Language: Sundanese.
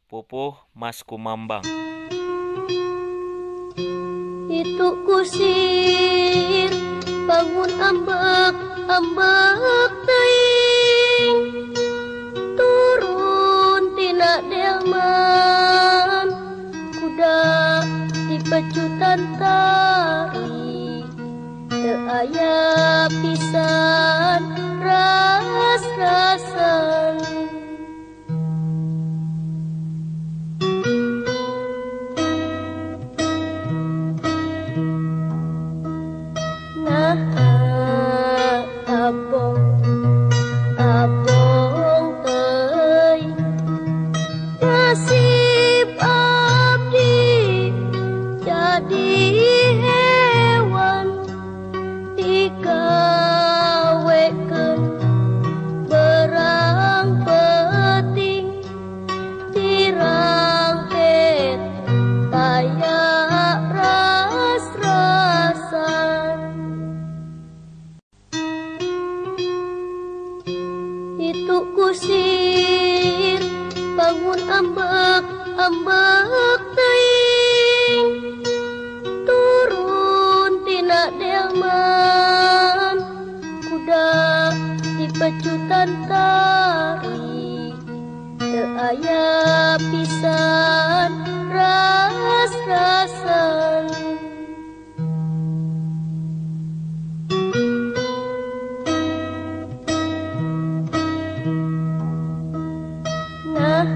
Pupuh Mas Kumambang. Itu kusir bangun ambek teuing turun tina delman kuda di pecutan tari teu aya pisan ras-rasan. Nah, abong teuing nasib abdi jadi hewan digawekeun berang penting dirangket taya ras-rasan. Itu kusir bangun ambek teuing turun tina delman kuda di pecutan tari teu aya pisan ras-rasan. Nah,